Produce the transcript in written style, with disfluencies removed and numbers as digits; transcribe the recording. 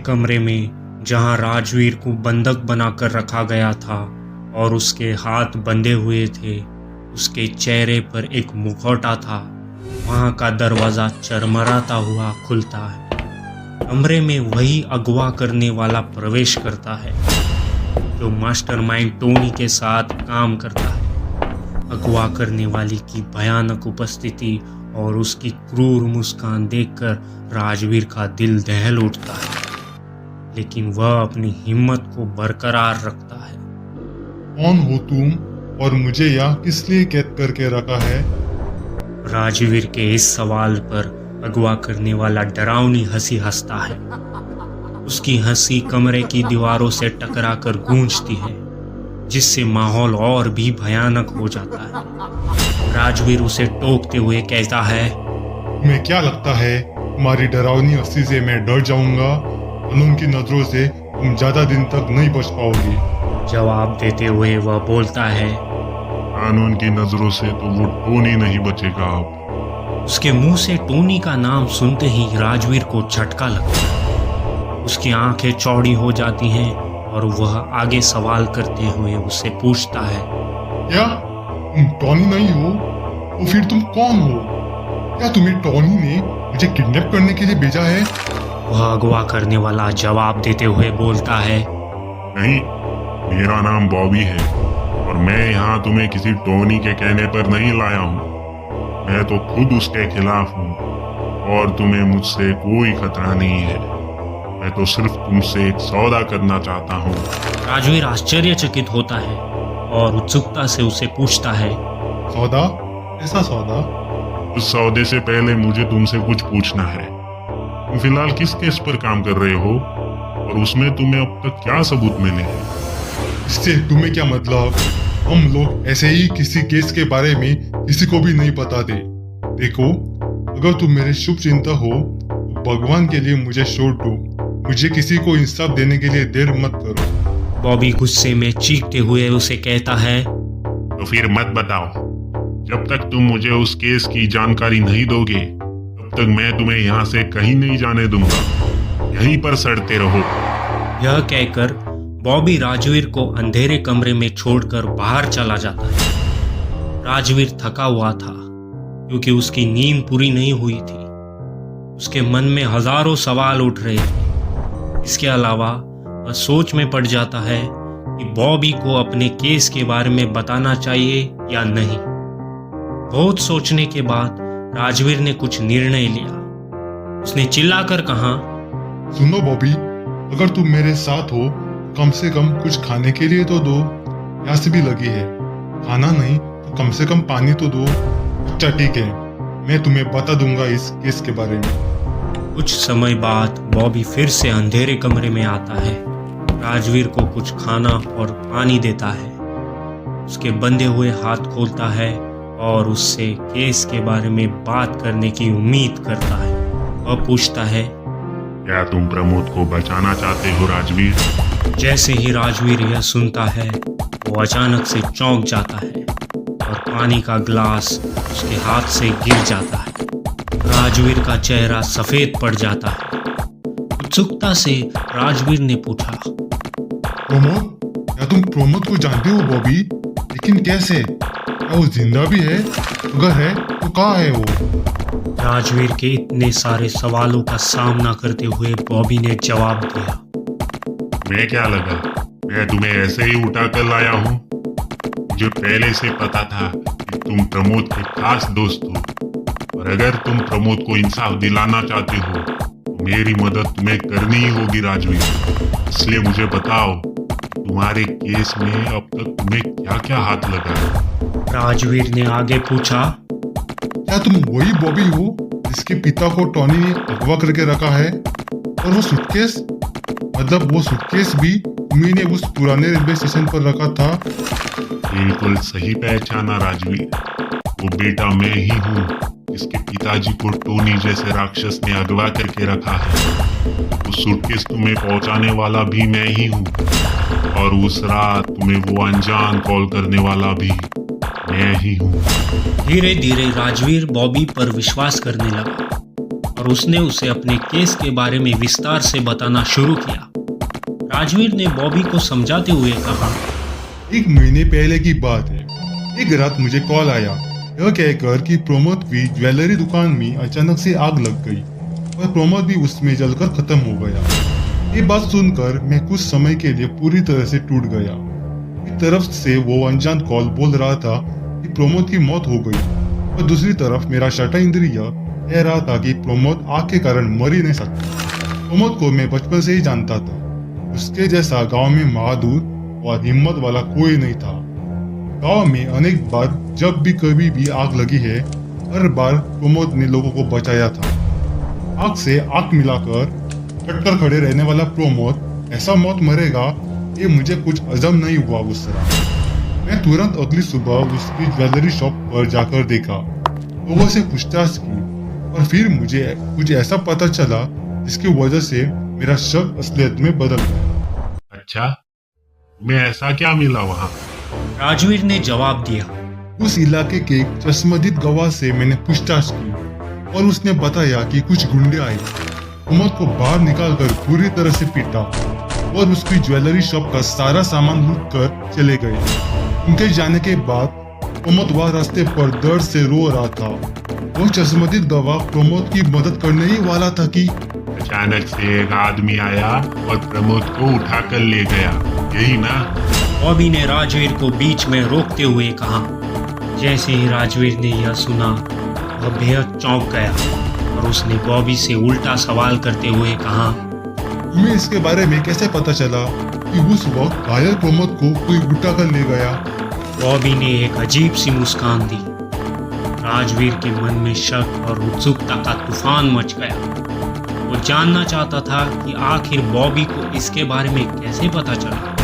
कमरे में जहां राजवीर को बंधक बनाकर रखा गया था और उसके हाथ बंधे हुए थे, उसके चेहरे पर एक मुखौटा था, वहां का दरवाज़ा चरमराता हुआ खुलता है। कमरे में वही अगवा करने वाला प्रवेश करता है जो मास्टरमाइंड टोनी के साथ काम करता है। अगवा करने वाली की भयानक उपस्थिति और उसकी क्रूर मुस्कान देखकर राजवीर का दिल दहल उठता है, लेकिन वह अपनी हिम्मत को बरकरार रखता है। कौन हो तुम और मुझे यहाँ किस लिए कैद करके रखा है? राजवीर के इस सवाल पर अगवा करने वाला डरावनी हंसी हंसता है। उसकी हंसी कमरे की दीवारों से टकराकर गूंजती है, जिससे माहौल और भी भयानक हो जाता है। राजवीर उसे टोकते हुए कहता है, तुम्हें क्या लगता है तुम्हारी डरावनी हंसी से मैं डर जाऊंगा? कानून की नजरों से तुम ज्यादा दिन तक नहीं बच पाओगी। जवाब देते हुए वह बोलता है, कानून की नजरों से तो वो टोनी नहीं बचेगा अब। उसके मुंह से टोनी का नाम सुनते ही राजवीर को झटका लगता है। उसकी आंखें चौड़ी हो जाती हैं और वह आगे सवाल करते हुए उससे पूछता है, क्या तुम टॉनी नहीं हो? तो फिर तुम कौन हो? क्या तुम्हें टॉनी ने मुझे किडनैप करने के लिए भेजा है? वह अगवा करने वाला जवाब देते हुए बोलता है, नहीं, मेरा नाम बॉबी है और मैं यहाँ तुम्हें किसी टोनी के कहने पर नहीं लाया हूँ। मैं तो खुद उसके खिलाफ हूँ और तुम्हें मुझसे कोई खतरा नहीं है। मैं तो सिर्फ तुमसे एक सौदा करना चाहता हूँ। राजवीर आश्चर्यचकित होता है और उत्सुकता से उसे पूछता है, सौदा? ऐसा सौदा? उस सौदे से पहले मुझे तुमसे कुछ पूछना है। तुम फिलहाल किस केस पर काम कर रहे हो और उसमें तुम्हें अब तक क्या सबूत मिले हैं? इससे तुम्हें क्या मतलब? हम लोग ऐसे ही किसी केस के बारे में किसी को भी नहीं बताते। देखो, अगर तुम मेरे शुभ चिंता हो तो भगवान के लिए मुझे छोड़ दो। मुझे किसी को इंसाफ देने के लिए देर मत करो। बॉबी गुस्से में चीखते हुए उसे कहता है, तो फिर मत बताओ। जब तक तुम मुझे उस केस की जानकारी नहीं दोगे तब तक मैं तुम्हें यहाँ से कहीं नहीं जाने दूंगा। यहीं पर सड़ते रहो। यह कहकर बॉबी राजवीर को अंधेरे कमरे में छोड़कर बाहर चला जाता है। राजवीर थका हुआ था क्योंकि उसकी नींद पूरी नहीं हुई थी। उसके मन में हजारों सवाल उठ रहे थे। इसके अलावा वह सोच में पड़ जाता है कि बॉबी को अपने केस के बारे में बताना चाहिए या नहीं। बहुत सोचने के बाद राजवीर ने कुछ निर्णय लिया। उसने चिल्लाकर कहा, सुनो बॉबी, अगर तुम मेरे साथ हो कम से कम कुछ खाने के लिए तो दो। प्यास भी लगी है। खाना नहीं तो कम से कम पानी तो दो। अच्छा ठीक है, मैं तुम्हें बता दूंगा इस केस के बारे में। कुछ समय बाद बॉबी फिर से अंधेरे कमरे में आता है। राजवीर को कुछ खाना और पानी देता है। उसके बंधे हुए हाथ खोलता है और उससे केस के बारे में बात करने की उम्मीद करता है। वह पूछता है, क्या तुम प्रमोद को बचाना चाहते हो राजवीर? जैसे ही राजवीर यह सुनता है वो अचानक से चौंक जाता है और पानी का ग्लास उसके हाथ से गिर जाता है। राजवीर का चेहरा सफेद पड़ जाता है। उत्सुकता से राजवीर ने पूछा, प्रमोद? क्या तुम प्रमोद को जानते हो बॉबी? लेकिन कैसे? क्या वो जिंदा भी है? अगर है तो कहाँ है वो? राजवीर के इतने सारे सवालों का सामना करते हुए बॉबी ने जवाब दिया, मैं क्या लगा, मैं तुम्हें ऐसे ही उठा कर लाया हूँ। मुझे पहले से पता था कि तुम प्रमोद के खास दोस्त हो और अगर तुम प्रमोद को इंसाफ दिलाना चाहते हो तो मेरी मदद तुम्हें करनी ही होगी राजवीर। इसलिए मुझे बताओ, तुम्हारे केस में अब तक तुम्हें क्या क्या हाथ लगा है? राजवीर ने आगे पूछा, क्या तुम वही बॉबी हो जिसके पिता को टॉनी ने अगवा करके रखा है? और वो सूटकेस, मतलब वो सूटकेस भी तुम्ही ने उस पुराने रेलवे स्टेशन पर रखा था? बिल्कुल सही पहचाना राजवीर। वो बेटा मैं ही हूँ जिसके पिताजी को टोनी जैसे राक्षस ने अगवा करके रखा है। उस सूटकेस तुम्हें पहुंचाने वाला भी मैं ही हूँ और उस रात तुम्हें वो अनजान कॉल करने वाला भी मैं ही हूँ। धीरे धीरे राजवीर बॉबी पर विश्वास करने लगा। और उसने उसे अपने केस के बारे में विस्तार से बताना शुरू किया। राजवीर ने बॉबी को समझाते हुए कहा, 1 महीने पहले की बात है। एक रात मुझे कॉल आया यह कहकर कि प्रमोद की ज्वेलरी दुकान में अचानक से आग लग गई और प्रमोद भी उसमें जलकर खत्म हो गया। ये बात सुनकर मैं कुछ समय के लिए पूरी तरह से टूट गया। एक तरफ से वो अनजान कॉल बोल रहा था कि प्रमोद की मौत हो गई और दूसरी तरफ मेरा छठा इंद्रिय कह रहा था कि प्रमोद आग के कारण मर ही नहीं सकता। प्रमोद को मैं बचपन से ही जानता था। उसके जैसा गांव में बहादुर और हिम्मत वाला कोई नहीं था। गांव में अनेक बार जब भी कभी भी आग लगी है, हर बार प्रमोद ने लोगों को बचाया था। आग से आग मिलाकर कटकर खड़े रहने वाला प्रमोद ऐसा मौत मरेगा ये मुझे कुछ अजब नहीं हुआ उस तरह। मैं तुरंत अगली सुबह उसकी ज्वेलरी शॉप पर जाकर देखा, लोगों से पूछताछ की और फिर मुझे कुछ ऐसा पता चला जिसकी वजह से मेरा शक असलियत में बदल गया। अच्छा, तुम्हें ऐसा क्या मिला वहाँ? राजवीर ने जवाब दिया। उस इलाके के एक चश्मदीद गवाह से मैंने पूछताछ की और उसने बताया कि कुछ गुंडे आए, प्रमोद को बाहर निकालकर पूरी तरह से पीटा और उसकी ज्वेलरी शॉप का सारा सामान लूट कर चले गए। उनके जाने के बाद प्रमोद वह रास्ते पर दर्द से रो रहा था। वो चश्मदीद गवाह प्रमोद की मदद करने ही वाला था कि अचानक से एक आदमी आया और प्रमोद को उठाकर ले गया, यही ना? बॉबी ने राजवीर को बीच में रोकते हुए कहा। जैसे ही राजवीर ने यह सुना वह बेहद चौंक गया और उसने बॉबी से उल्टा सवाल करते हुए कहा, तुम्हें इसके बारे में कैसे पता चला कि उस वक्त घायल प्रमोद को कोई उठाकर ले गया? बॉबी ने एक अजीब सी मुस्कान दी। राजवीर के मन में शक और उत्सुकता का तूफान मच गया। वो जानना चाहता था कि आखिर बॉबी को इसके बारे में कैसे पता चला।